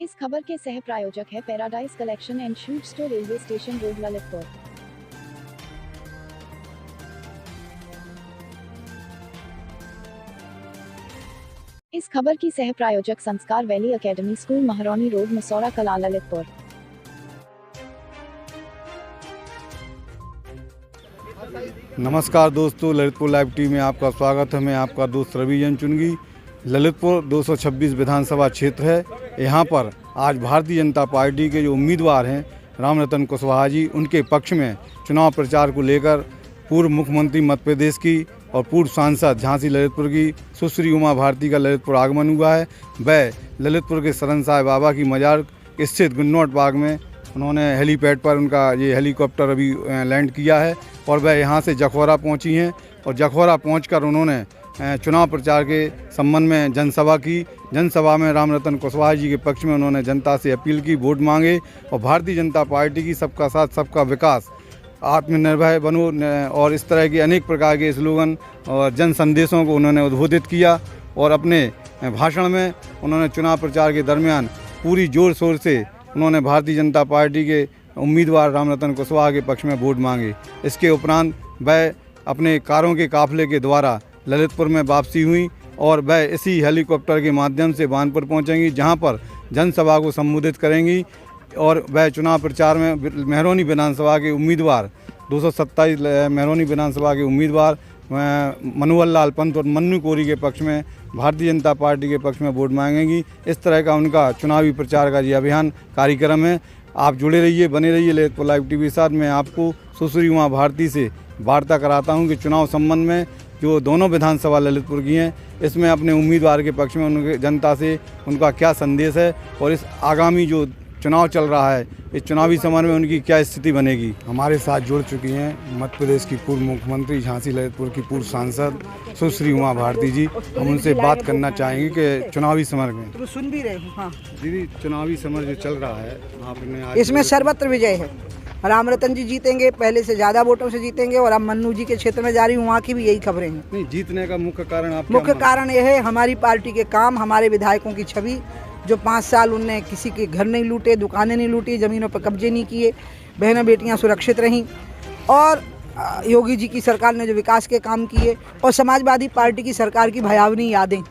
इस खबर के सह प्रायोजक है paradise collection and suit store, railway station road, Lalitpur. इस खबर की सह प्रायोजक Sanskar valley academy school, Mahrauni road, Masaura Kala, Lalitpur. नमस्कार दोस्तों, ललितपुर लाइव टीवी में आपका स्वागत है। मैं आपका दोस्त रविजन चुनगी। ललितपुर 226 विधानसभा क्षेत्र है। यहाँ पर आज भारतीय जनता पार्टी के जो उम्मीदवार हैं रामरतन कुशवाहा जी, उनके पक्ष में चुनाव प्रचार को लेकर पूर्व मुख्यमंत्री मध्य प्रदेश की और पूर्व सांसद झांसी ललितपुर की सुश्री उमा भारती का ललितपुर आगमन हुआ है। वह ललितपुर के सरनसाय बाबा की मजार स्थित गुन्नौट बाग में उन्होंने हेलीपैड पर उनका ये हेलीकॉप्टर अभी लैंड किया है और वह यहाँ से जखौरा पहुँची हैं और जखौरा पहुँचकर उन्होंने चुनाव प्रचार के संबंध में जनसभा की। जनसभा में रामरतन कुशवाहा जी के पक्ष में उन्होंने जनता से अपील की, वोट मांगे और भारतीय जनता पार्टी की सबका साथ सबका विकास, आत्मनिर्भर बनो और इस तरह के अनेक प्रकार के स्लोगन और जन संदेशों को उन्होंने उद्बोधित किया। और अपने भाषण में उन्होंने चुनाव प्रचार के दरमियान पूरी जोर शोर से उन्होंने भारतीय जनता पार्टी के उम्मीदवार रामरतन कुशवाहा के पक्ष में वोट मांगे। इसके उपरांत वह अपने कारों के काफिले के द्वारा ललितपुर में वापसी हुई और वह इसी हेलीकॉप्टर के माध्यम से बानपुर पहुंचेंगी, जहां पर जनसभा को संबोधित करेंगी। और वह चुनाव प्रचार में महरौनी विधानसभा के उम्मीदवार 227 महरौनी विधानसभा के उम्मीदवार मनोहर लाल पंत और मन्नू कोरी के पक्ष में भारतीय जनता पार्टी के पक्ष में वोट मांगेंगी। इस तरह का उनका चुनावी प्रचार का ये अभियान कार्यक्रम है। आप जुड़े रहिए, बने रहिए ललितपुर लाइव टीवी के साथ। मैं आपको सुश्री उमा भारती से वार्ता कराता हूं कि चुनाव संबंध में जो दोनों विधानसभा ललितपुर की हैं, इसमें अपने उम्मीदवार के पक्ष में उनके जनता से उनका क्या संदेश है और इस आगामी जो चुनाव चल रहा है, इस चुनावी समय में उनकी क्या स्थिति बनेगी। हमारे साथ जुड़ चुकी हैं मध्य प्रदेश की पूर्व मुख्यमंत्री, झांसी ललितपुर की पूर्व सांसद सुश्री उमा भारती जी। हम उनसे बात करना चाहेंगे कि चुनावी समर में तो सुन भी रहे हो। हाँ दीदी, चुनावी समर जो चल रहा है आपने इसमें सर्वत्र विजय है। रामरतन जी जीतेंगे, पहले से ज़्यादा वोटों से जीतेंगे। और अब मन्नू जी के क्षेत्र में जा रही हूँ, वहाँ की भी यही खबरें हैं। नहीं, जीतने का मुख्य कारण आप मुख्य कारण यह है हमारी पार्टी के काम, हमारे विधायकों की छवि। जो 5 साल उनने किसी के घर नहीं लूटे, दुकानें नहीं लूटी, ज़मीनों पर कब्जे नहीं किए, बहनें बेटियाँ सुरक्षित रहीं। और योगी जी की सरकार ने जो विकास के काम किए और समाजवादी पार्टी की सरकार की भयावनी यादें,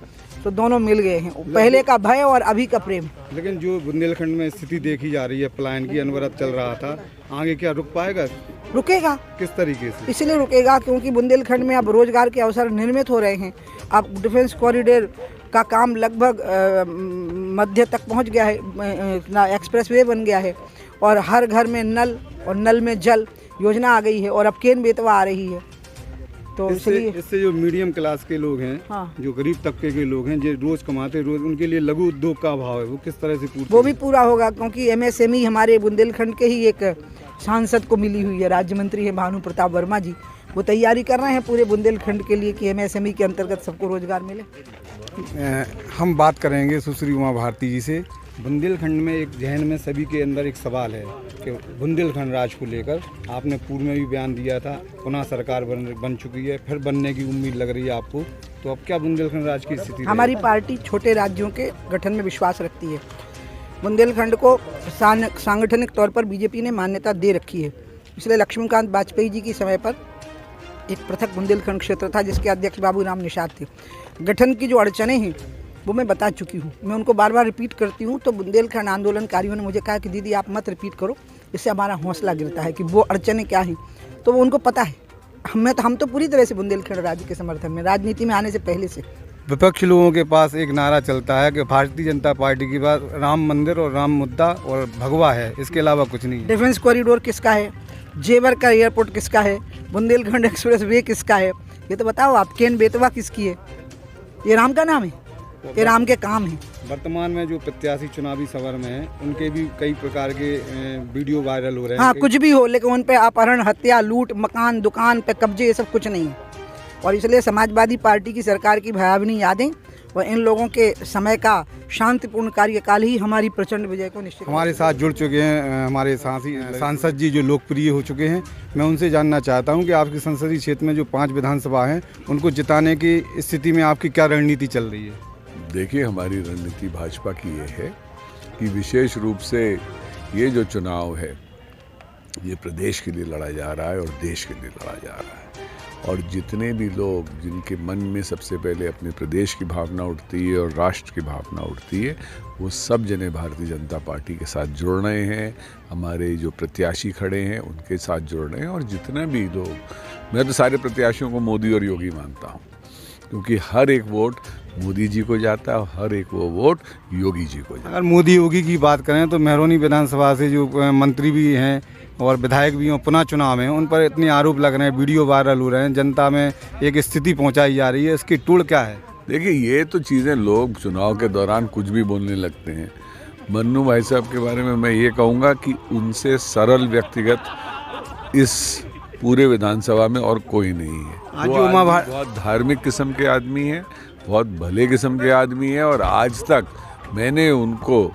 तो दोनों मिल गए हैं। पहले का भय और अभी का प्रेम। लेकिन जो बुंदेलखंड में स्थिति देखी जा रही है, पलायन की अनवरत चल रहा था, आगे क्या रुक पाएगा? रुकेगा। किस तरीके से? इसलिए रुकेगा क्योंकि बुंदेलखंड में अब रोजगार के अवसर निर्मित हो रहे हैं। अब डिफेंस कॉरिडोर का काम लगभग मध्य तक पहुंच गया है, एक्सप्रेसवे बन गया है और हर घर में नल और नल में जल योजना आ गई है और अब केन बेतवा आ रही है। तो इससे जो मीडियम क्लास के लोग हैं, हाँ, जो गरीब तबके के लोग हैं, जो रोज कमाते रोज, उनके लिए लघु उद्योग का अभाव है, वो किस तरह से पूरा? वो भी पूरा होगा क्योंकि MSME हमारे बुंदेलखंड के ही एक सांसद को मिली हुई है। राज्य मंत्री है भानु प्रताप वर्मा जी, वो तैयारी कर रहे हैं पूरे बुंदेलखंड के लिए कि MSME के अंतर्गत सबको रोजगार मिले। हम बात करेंगे सुश्री उमा भारती जी से। बुंदेलखंड में एक जहन में सभी के अंदर एक सवाल है कि बुंदेलखंड राज को लेकर आपने पूर्व में भी बयान दिया था, पुनः सरकार बन चुकी है, फिर बनने की उम्मीद लग रही है आपको, तो अब क्या बुंदेलखंड राज की स्थिति? हमारी पार्टी छोटे राज्यों के गठन में विश्वास रखती है। बुंदेलखंड को सांगठनिक तौर पर बीजेपी ने मान्यता दे रखी है। इसलिए लक्ष्मीकांत वाजपेयी जी के समय पर एक पृथक बुंदेलखंड क्षेत्र था जिसके अध्यक्ष बाबूराम निषाद थे। गठन की जो अड़चनें हैं वो मैं बता चुकी हूँ, मैं उनको बार बार रिपीट करती हूँ। तो बुंदेलखंड आंदोलनकारियों ने मुझे कहा कि दीदी आप मत रिपीट करो, इससे हमारा हौसला गिरता है कि वो अड़चनें क्या हैं। तो वो उनको पता है। हम तो पूरी तरह से बुंदेलखंड राज्य के समर्थन में, राजनीति में आने से पहले से। विपक्षी लोगों के पास एक नारा चलता है कि भारतीय जनता पार्टी के पास राम मंदिर और राम मुद्दा और भगवा है, इसके अलावा कुछ नहीं है। डिफेंस कॉरिडोर किसका है? जेवर का एयरपोर्ट किसका है? बुंदेलखंड एक्सप्रेस वे किसका है? ये तो बताओ आप। केन बेतवा किसकी है? ये राम का नाम है, ये राम के काम है। वर्तमान में जो प्रत्याशी चुनावी सभर में हैं, उनके भी कई प्रकार के वीडियो वायरल हो रहे हैं। हाँ, कुछ भी हो, लेकिन उन पे अपहरण, हत्या, लूट, मकान, दुकान पे कब्जे, ये सब कुछ नहीं है। और इसलिए समाजवादी पार्टी की सरकार की भयावनी यादें और इन लोगों के समय का शांतिपूर्ण कार्यकाल ही हमारी प्रचंड विजय को निश्चित। हमारे साथ जुड़ चुके हैं हमारे सांसद जी जो लोकप्रिय हो चुके हैं। मैं उनसे जानना चाहता हूं कि आपके संसदीय क्षेत्र में जो 5 विधानसभा हैं, उनको जिताने की स्थिति में आपकी क्या रणनीति चल रही है? देखिए, हमारी रणनीति भाजपा की ये है कि विशेष रूप से ये जो चुनाव है ये प्रदेश के लिए लड़ा जा रहा है और देश के लिए लड़ा जा रहा है। और जितने भी लोग जिनके मन में सबसे पहले अपने प्रदेश की भावना उठती है और राष्ट्र की भावना उठती है, वो सब जने भारतीय जनता पार्टी के साथ जुड़ रहे हैं। हमारे जो प्रत्याशी खड़े हैं उनके साथ जुड़ रहे हैं। और जितने भी लोग, मैं तो सारे प्रत्याशियों को मोदी और योगी मानता हूँ, क्योंकि हर एक वोट मोदी जी को जाता है और हर एक वो वोट योगी जी को जाता है। अगर मोदी योगी की बात करें तो महरौनी विधानसभा से जो मंत्री भी हैं और विधायक भी हैं, पुनः चुनाव में उन पर इतने आरोप लग रहे हैं, वीडियो वायरल हो रहे हैं, जनता में एक स्थिति पहुंचाई जा रही है, इसकी टूल क्या है? देखिए, ये तो चीज़ें लोग चुनाव के दौरान कुछ भी बोलने लगते हैं। मन्नू भाई साहब के बारे में मैं ये कहूँगा कि उनसे सरल व्यक्तिगत इस पूरे विधानसभा में और कोई नहीं है। वो बहुत धार्मिक किस्म के आदमी हैं, बहुत भले किस्म के आदमी हैं और आज तक मैंने उनको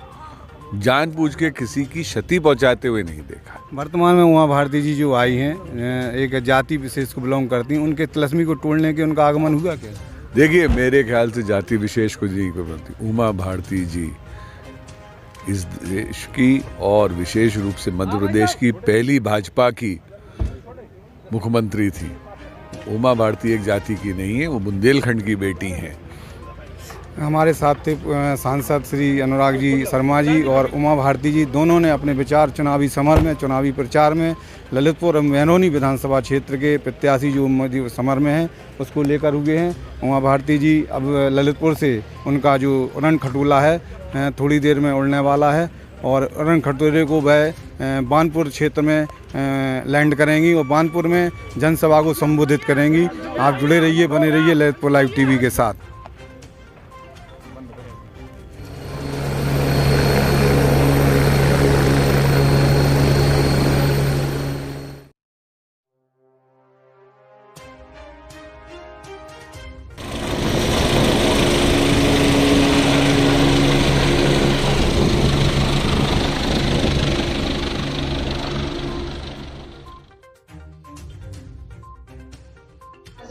जानबूझ के किसी की क्षति पहुंचाते हुए नहीं देखा। वर्तमान में उमा भारती जी जो आई हैं, एक जाति विशेष को बिलोंग करती हैं, उनके तिलस्मी को तोड़ने के उनका आगमन हुआ क्या? देखिए, मेरे ख्याल से जाति विशेष को जी को बनती, उमा भारती जी इस देश की और विशेष रूप से मध्य प्रदेश की पहली भाजपा की मुख्यमंत्री थी। उमा भारती एक जाति की नहीं है, वो बुंदेलखंड की बेटी हैं। हमारे साथ थे सांसद श्री अनुराग जी शर्मा जी और उमा भारती जी, दोनों ने अपने विचार चुनावी समर में, चुनावी प्रचार में ललितपुर और महरौनी विधानसभा क्षेत्र के प्रत्याशी जो समर में हैं उसको लेकर हुए हैं। उमा भारती जी अब ललितपुर से उनका जो उड़न खटोला है थोड़ी देर में उड़ने वाला है और उड़न खटोले को वह बानपुर क्षेत्र में लैंड करेंगी और बानपुर में जनसभा को संबोधित करेंगी। आप जुड़े रहिए, बने रहिए ललितपुर लाइव टीवी के साथ।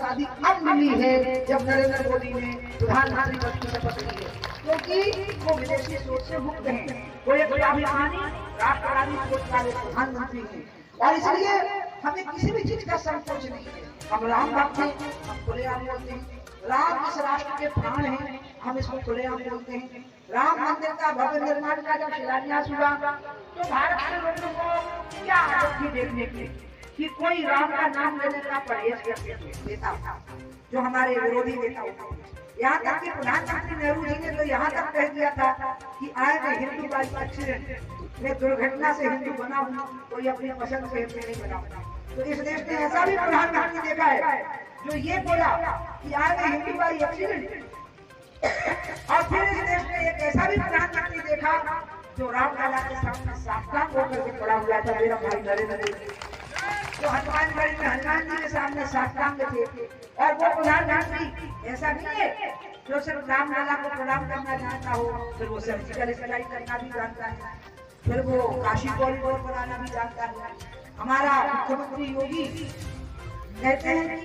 आजादी अब मिली है जब नरेंद्र मोदी ने प्रधानमंत्री पद की शपथ ली है, क्योंकि वो विदेशी सोच से मुक्त हैं, वो एक स्वाभिमानी राष्ट्रवादी सोच वाले प्रधानमंत्री हैं और इसलिए हमें किसी भी चीज का संकोच नहीं है। हम राम भक्त हैं, हम खुलेआम बोलते हैं। राम इस राष्ट्र के प्राण हैं, हम इसको खुलेआम बोलते हैं। राम मंदिर का भव्य निर्माण का जब शिलान्यास हुआ तो भारत के लोगों को क्या आदत थी देखने की कि कोई राम का नाम लेने का परहेज देता था, जो हमारे विरोधी नेता होते थे। यहाँ तक कि प्रधानमंत्री नेहरू जी ने तो यहाँ तक कह दिया था कि आए मैं हिंदू बाई एक्सीडेंट, मैं दुर्घटना से हिंदू बना हूँ, कोई अपनी पसंद से हिंदू नहीं बना। तो इस देश ने ऐसा भी प्रधानमंत्री देखा है जो ये बोला कि आए मैं हिंदू बाई एक्सीडेंट, और फिर इस देश ने एक ऐसा भी प्रधानमंत्री देखा जो राम लाला के सामने साष्टांग होकर के खड़ा हुआ था, मेरा भाई नरेंद्र मोदी, जो हनुमानगढ़ में हनुमान जी के सामने साष्टांग थे। और वो प्रधानमंत्री ऐसा नहीं है जो सिर्फ राम लाला को प्रणाम करना जानता हो, फिर वो सर्जिकल स्ट्राइक करना भी जानता है, फिर वो काशी कॉरिडोर बनाना भी जानता है। हमारा मुख्यमंत्री योगी कहते हैं